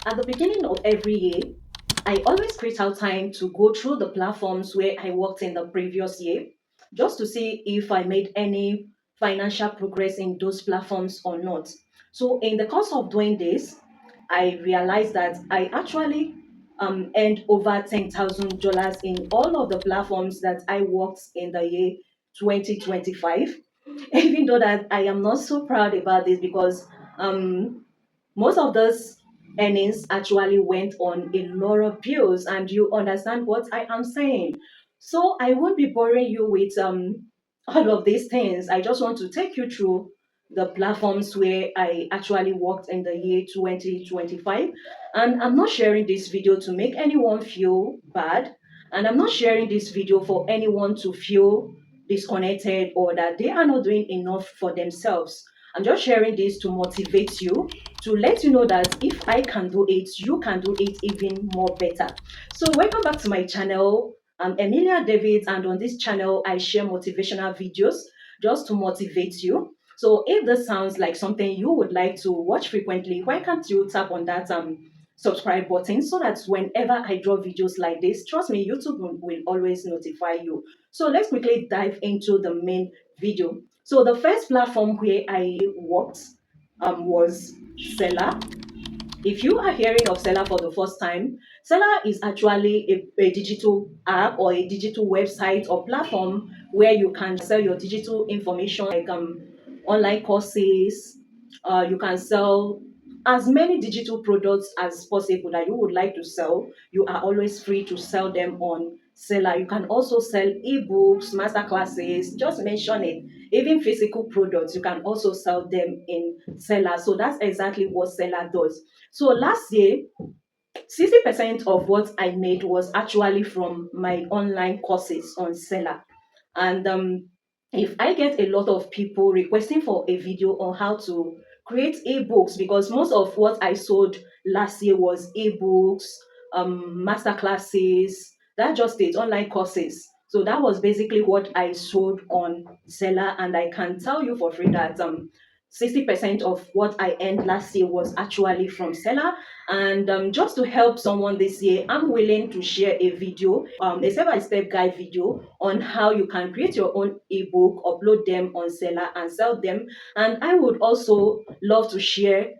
At the beginning of every year, I always create out time to go through the platforms where I worked in the previous year just to see if I made any financial progress in those platforms or not. So, in the course of doing this, I realized that I actually earned over $10,000 in all of the platforms that I worked in the year 2025. Even though that I am not so proud about this because um, most of those earnings actually went on a lot of bills, and you understand what I am saying. So I won't be boring you with all of these things. I just want to take you through the platforms where I actually worked in the year 2025. And I'm not sharing this video to make anyone feel bad, and I'm not sharing this video for anyone to feel disconnected or that they are not doing enough for themselves. I'm just sharing this to motivate you, to let you know that if I can do it, you can do it even more better. So, welcome back to my channel. I'm Emilia David, and on this channel, I share motivational videos just to motivate you. So, if this sounds like something you would like to watch frequently, why can't you tap on that subscribe button so that whenever I drop videos like this, trust me, YouTube will always notify you. So, let's quickly dive into the main video. So, the first platform where I worked was Selar. If you are hearing of Seller for the first time, Seller is actually a digital app or a digital website or platform where you can sell your digital information like online courses. You can sell as many digital products as possible that you would like to sell. You are always free to sell them on Seller. You can also sell ebooks, masterclasses, just mention it. Even physical products, you can also sell them in Seller. So that's exactly what Seller does. So last year, 60% of what I made was actually from my online courses on Seller. And if I get a lot of people requesting for a video on how to create ebooks, because most of what I sold last year was ebooks, master classes, that just it, online courses. So that was basically what I sold on Seller, and I can tell you for free that 60% of what I earned last year was actually from Seller. And just to help someone this year, I'm willing to share a video, a step-by-step guide video on how you can create your own ebook, upload them on Seller, and sell them. And I would also love to share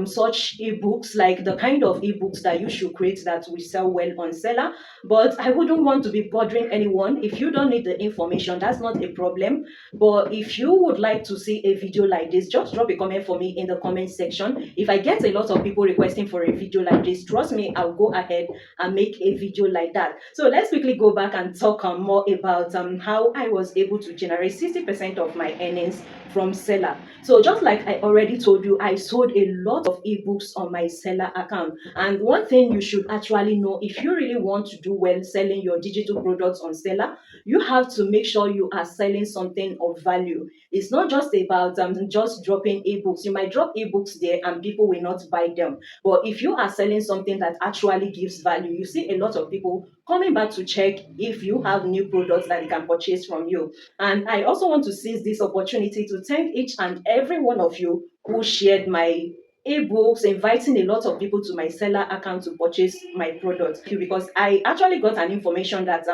such ebooks, like the kind of ebooks that you should create that will sell well on Seller. But I wouldn't want to be bothering anyone. If you don't need the information, that's not a problem. But if you would like to see a video like this, just drop a comment for me in the comment section. If I get a lot of people requesting for a video like this, trust me, I'll go ahead and make a video like that. So let's quickly go back and talk more about how I was able to generate 60% of my earnings from Seller. So just like I already told you, I sold a lot of ebooks on my Seller account. And one thing you should actually know, if you really want to do well selling your digital products on Seller, you have to make sure you are selling something of value. It's not just about just dropping ebooks. You might drop ebooks there and people will not buy them. But if you are selling something that actually gives value, you see a lot of people coming back to check if you have new products that they can purchase from you. And I also want to seize this opportunity to thank each and every one of you who shared my ebooks, inviting a lot of people to my Seller account to purchase my product, because I actually got an information that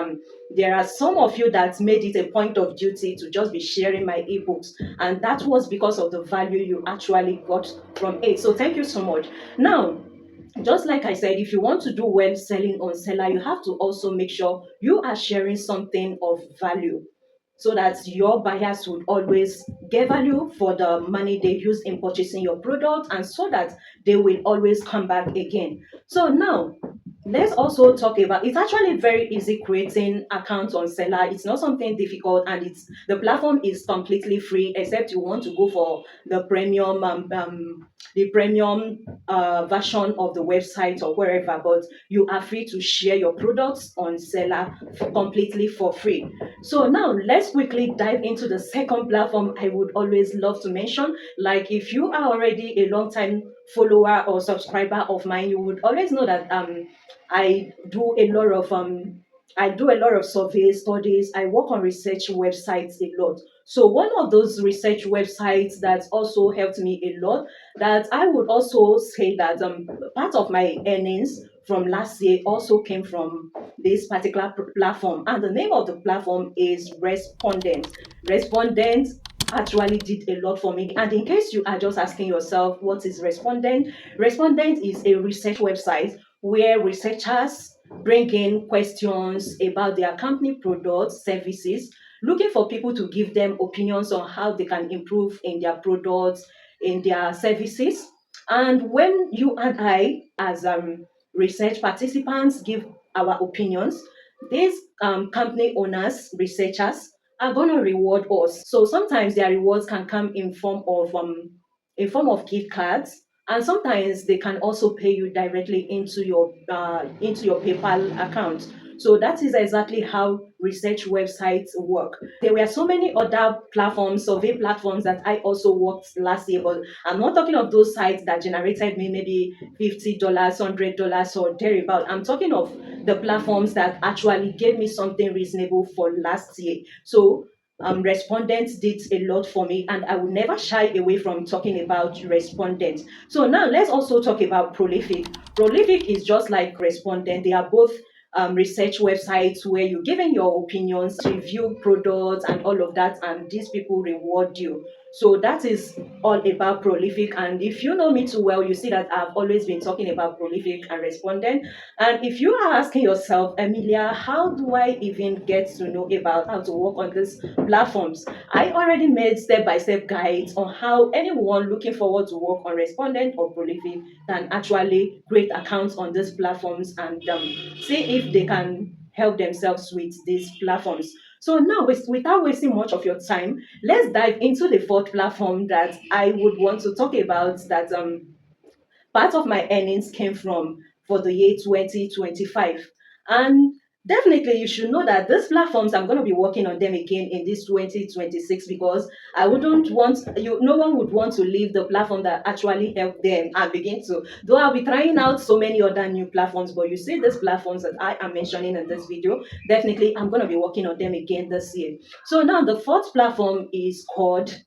there are some of you that made it a point of duty to just be sharing my ebooks, and that was because of the value you actually got from it. So thank you so much. Now, just like I said, if you want to do well selling on Seller, you have to also make sure you are sharing something of value so that your buyers would always get value for the money they use in purchasing your product, and so that they will always come back again. So now, let's also talk about, it's actually very easy creating accounts on Seller. It's not something difficult, and it's the platform is completely free, except you want to go for the premium version of the website or wherever. But you are free to share your products on Seller completely for free. So now let's quickly dive into the second platform I would always love to mention. Like, if you are already a long time follower or subscriber of mine, you would always know that I do a lot of I do a lot of survey studies. I work on research websites a lot. So one of those research websites that also helped me a lot, that I would also say that part of my earnings from last year also came from this particular platform. And the name of the platform is Respondent. Respondent actually did a lot for me. And in case you are just asking yourself, what is Respondent? Respondent is a research website where researchers bring in questions about their company products, services, looking for people to give them opinions on how they can improve in their products, in their services. And when you and I, as research participants, give our opinions, these company owners, researchers, are going to reward us. So sometimes their rewards can come in form of gift cards, and sometimes they can also pay you directly into your PayPal account. So that is exactly how research websites work. There were so many other platforms, survey platforms that I also worked last year, but I'm not talking of those sites that generated me maybe $50, $100 or thereabout. I'm talking of the platforms that actually gave me something reasonable for last year. So respondents did a lot for me, and I will never shy away from talking about respondents. So now let's also talk about prolific. Prolific is just like respondent. They are both research websites where you give in your opinions, review products, and all of that, and these people reward you. So that is all about prolific. And if you know me too well, you see that I've always been talking about prolific and respondent. And if you are asking yourself, Emilia, how do I even get to know about how to work on these platforms? I already made step-by-step guides on how anyone looking forward to work on respondent or prolific can actually create accounts on these platforms and see if they can help themselves with these platforms. So now, without wasting much of your time, let's dive into the fourth platform that I would want to talk about, that part of my earnings came from for the year 2025. And definitely you should know that these platforms, I'm going to be working on them again in this 2026, because I wouldn't want you, no one would want to leave the platform that actually helped them and begin to, though I'll be trying out so many other new platforms, but you see these platforms that I am mentioning in this video, definitely I'm going to be working on them again this year. So now the fourth platform is called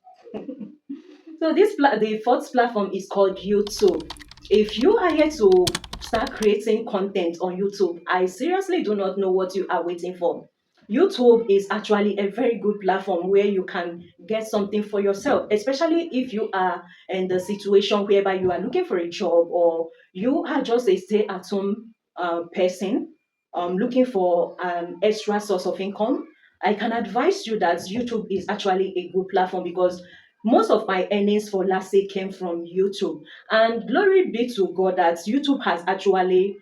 the fourth platform is called YouTube. If you are here to start creating content on YouTube, I seriously do not know what you are waiting for. YouTube is actually a very good platform where you can get something for yourself, especially if you are in the situation whereby you are looking for a job, or you are just a stay-at-home person looking for an extra source of income. I can advise you that YouTube is actually a good platform, because most of my earnings for last year came from YouTube. And glory be to God that YouTube has actually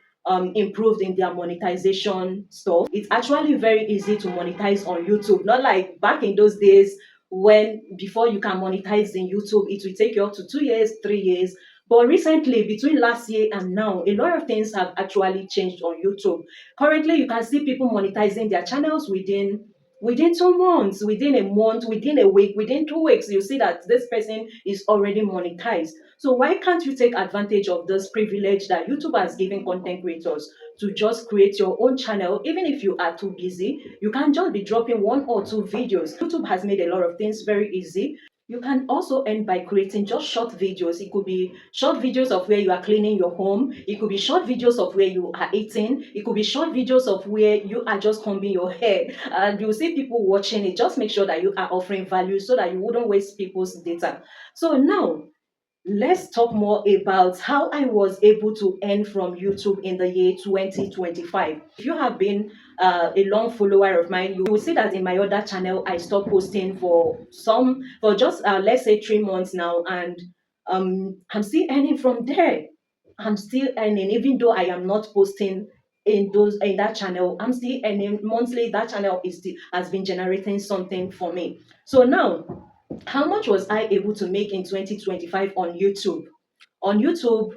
improved in their monetization stuff. It's actually very easy to monetize on YouTube, not like back in those days when before you can monetize in YouTube, it will take you up to 2 years, 3 years. But recently, between last year and now, a lot of things have actually changed on YouTube. Currently, you can see people monetizing their channels within 2 months, within a month, within a week, within 2 weeks. You see that this person is already monetized. So why can't you take advantage of this privilege that YouTube has given content creators to just create your own channel? Even if you are too busy, you can just be dropping one or two videos. YouTube has made a lot of things very easy. You can also earn by creating just short videos. It could be short videos of where you are cleaning your home. It could be short videos of where you are eating. It could be short videos of where you are just combing your hair. And you see people watching it. Just make sure that you are offering value so that you wouldn't waste people's data. So now, let's talk more about how I was able to earn from YouTube in the year 2025. If you have been a long follower of mine, you will see that in my other channel, I stopped posting for just let's say 3 months now, and I'm still earning from there. I'm still earning, even though I am not posting in that channel. I'm still earning monthly. That channel is still has been generating something for me. So now, how much was I able to make in 2025 on YouTube? On YouTube,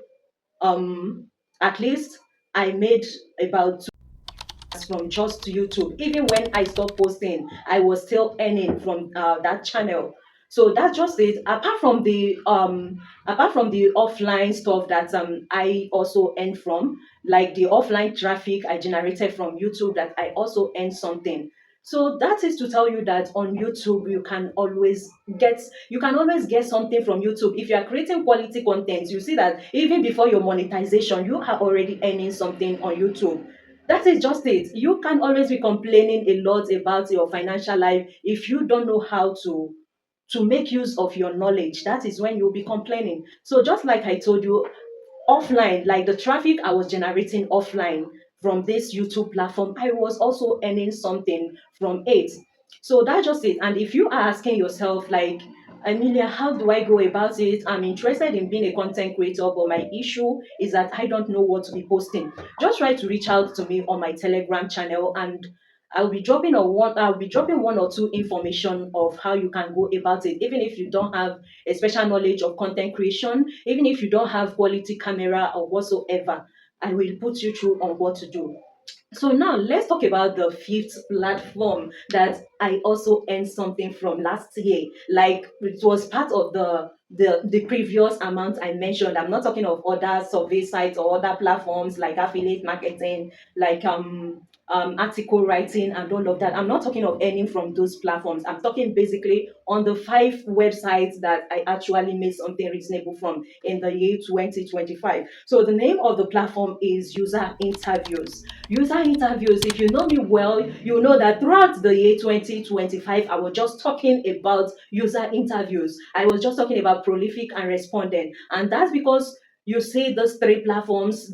um, at least I made about from just YouTube. Even when I stopped posting, I was still earning from that channel. So that's just it. Apart from the offline stuff that I also earn from, like the offline traffic I generated from YouTube, that I also earn something. So that is to tell you that on YouTube you can always get something from YouTube. If you are creating quality content, you see that even before your monetization, you are already earning something on YouTube. That is just it. You can always be complaining a lot about your financial life. If you don't know how to make use of your knowledge, that is when you'll be complaining. So just like I told you, offline, like the traffic I was generating offline from this YouTube platform, I was also earning something from it. So that's just it. And if you are asking yourself, like, Amelia, how do I go about it? I'm interested in being a content creator, but my issue is that I don't know what to be posting. Just try to reach out to me on my Telegram channel, and I'll be dropping one or two information of how you can go about it. Even if you don't have a special knowledge of content creation, even if you don't have quality camera or whatsoever, I will put you through on what to do. So now let's talk about the fifth platform that I also earned something from last year. Like it was part of the previous amount I mentioned. I'm not talking of other survey sites or other platforms like affiliate marketing, like article writing and all of that. I'm not talking of earning from those platforms. I'm talking basically on the five websites that I actually made something reasonable from in the year 2025. So the name of the platform is User Interviews. User Interviews, if you know me well, you know that throughout the year 2025, I was just talking about user interviews. I was just talking about Prolific and Respondent. And that's because you see those three platforms,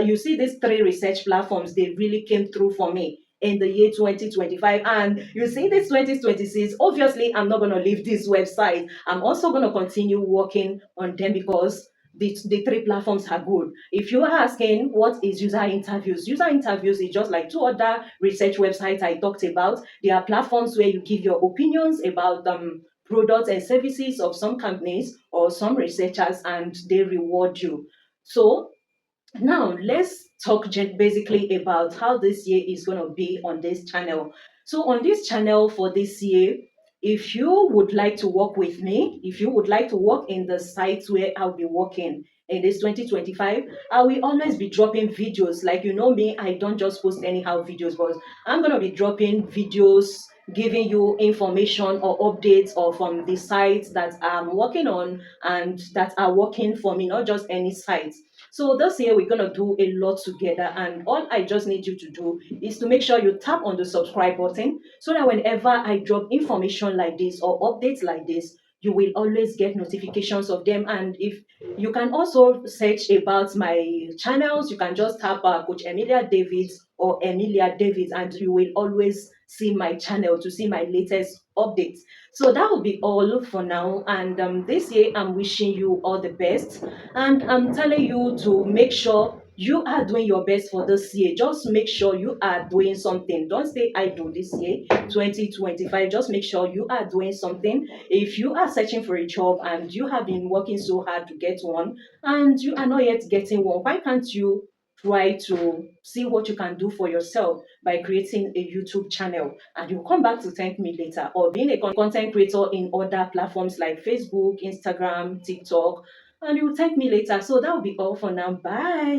you see these three research platforms, they really came through for me in the year 2025. And you see this 2026, obviously I'm not going to leave this website. I'm also going to continue working on them because the three platforms are good. If you're asking what is user interviews is just like two other research websites I talked about. They are platforms where you give your opinions about products and services of some companies or some researchers, and they reward you. So now let's talk basically about how this year is going to be on this channel. So on this channel for this year, if you would like to work with me, if you would like to work in the sites where I'll be working in this 2025, I will always be dropping videos. Like, you know me, I don't just post anyhow videos, but I'm going to be dropping videos, giving you information or updates of the sites that I'm working on and that are working for me, not just any sites. So this year we're gonna do a lot together, and all I just need you to do is to make sure you tap on the subscribe button so that whenever I drop information like this or updates like this, you will always get notifications of them. And if you can also search about my channels, you can just tap Coach Emilia Davids or Emilia Davids, and you will always see my channel to see my latest updates. So that will be all for now. And this year, I'm wishing you all the best. And I'm telling you to make sure you are doing your best for this year. Just make sure you are doing something. Don't stay idle this year, 2025. Just make sure you are doing something. If you are searching for a job and you have been working so hard to get one and you are not yet getting one, why can't you try to see what you can do for yourself by creating a YouTube channel, and you come back to thank me later, or being a content creator in other platforms like Facebook, Instagram, TikTok, and you thank me later. So that will be all for now. Bye.